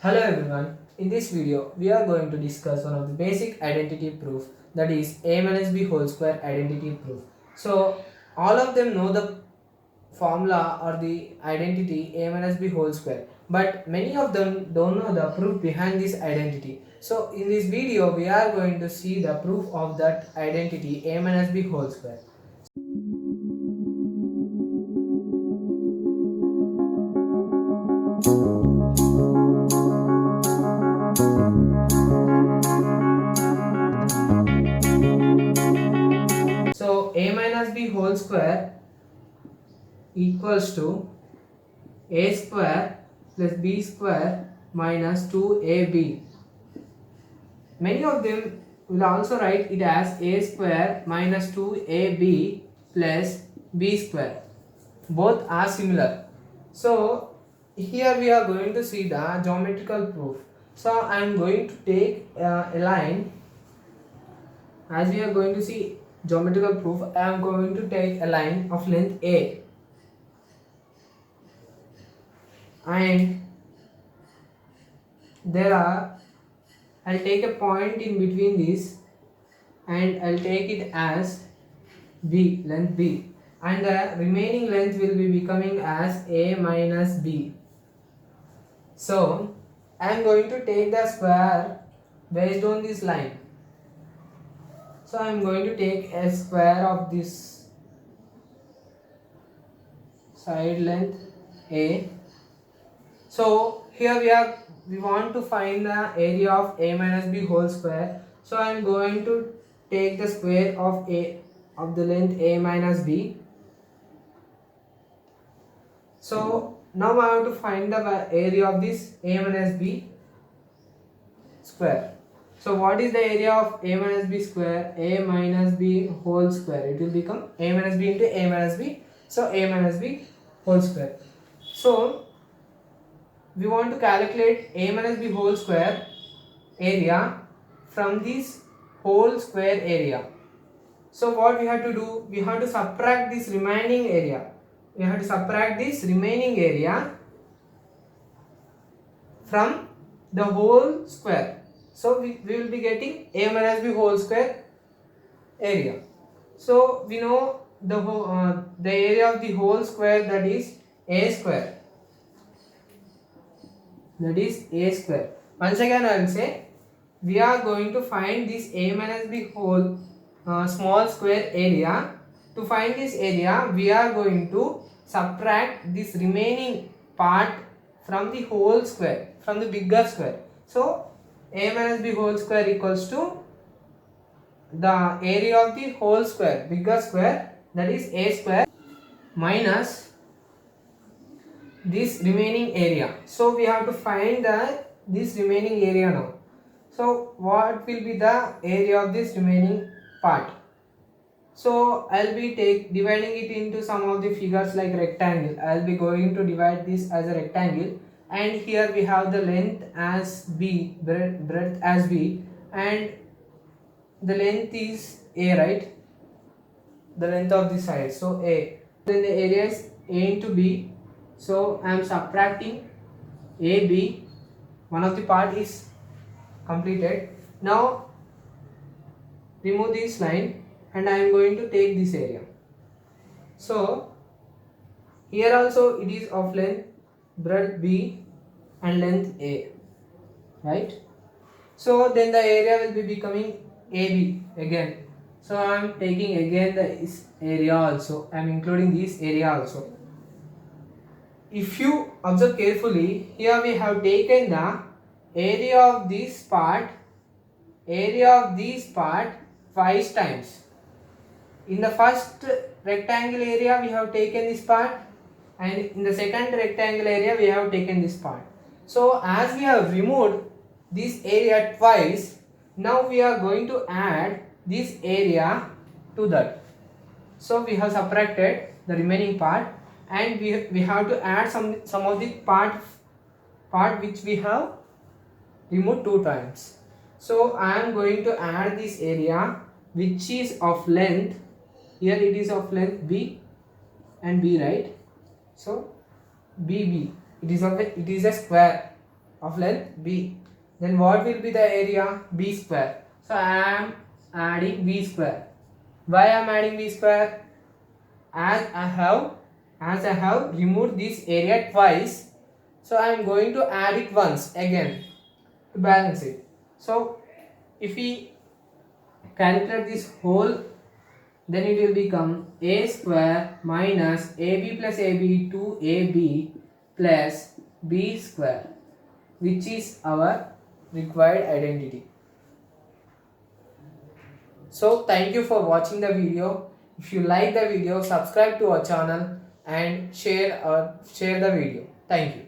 Hello everyone, in this video we are going to discuss one of the basic identity proof, that is a minus b whole square identity proof. So all of them know the formula or the identity a minus b whole square, but many of them don't know the proof behind this identity. So in this video we are going to see the proof of that identity a minus b whole square. So a minus b whole square equals to a square plus b square minus 2ab. Many of them will also write it as a square minus 2ab plus b square. Both are similar. So here we are going to see the geometrical proof. So I am going to take a line. As we are going to see geometrical proof, I am going to take a line of length a, and I'll take a point in between these and I'll take it as b, length b, and the remaining length will be becoming as a minus b. So I am going to take the square based on this line. So I am going to take a square of this side length a. So here we want to find the area of a minus b whole square. So I am going to take the square of the length a minus b. So now I have to find the area of this a minus b square. So what is the area of a minus b square? A minus b whole square. It will become a minus b into a minus b. So a minus b whole square. So we want to calculate a minus b whole square area from this whole square area. So what we have to do? We have to subtract this remaining area. We have to subtract this remaining area from the whole square. So we will be getting a minus b whole square area. So we know the area of the whole square, that is a square. That is a square. Once again I will say, we are going to find this a minus b whole small square area. To find this area, we are going to subtract this remaining part from the whole square, from the bigger square. So a minus b whole square equals to the area of the whole square, bigger square, that is a square, minus this remaining area. So we have to find this remaining area now. So what will be the area of this remaining part? So I'll be dividing it into some of the figures like rectangle. I'll be going to divide this as a rectangle, and here we have the length as b, breadth as b, and the length is a, right? The length of the side, so a. Then the area is a into b. So I am subtracting ab. One of the part is completed. Now remove this line and I am going to take this area. So here also it is of length breadth b and length a, right? So then the area will be becoming ab again. So I am taking again this area also. I am including this area also. If you observe carefully, here we have taken the area of this part 5 times. In the first rectangle area we have taken this part, and in the second rectangle area we have taken this part. So as we have removed this area twice, now we are going to add this area to that. So we have subtracted the remaining part, and we have to add some of the part which we have removed 2 times. So I am going to add this area which is of length, here it is of length b and b, right? So bb, it is a square of length B. Then what will be the area? B square. So I am adding B square. Why I am adding B square? As I have removed this area twice, so I am going to add it once again to balance it. So if we calculate this whole, then it will become a square minus ab plus ab 2ab plus b square, which is our required identity. So thank you for watching the video. If you like the video, subscribe to our channel and share the video. Thank you.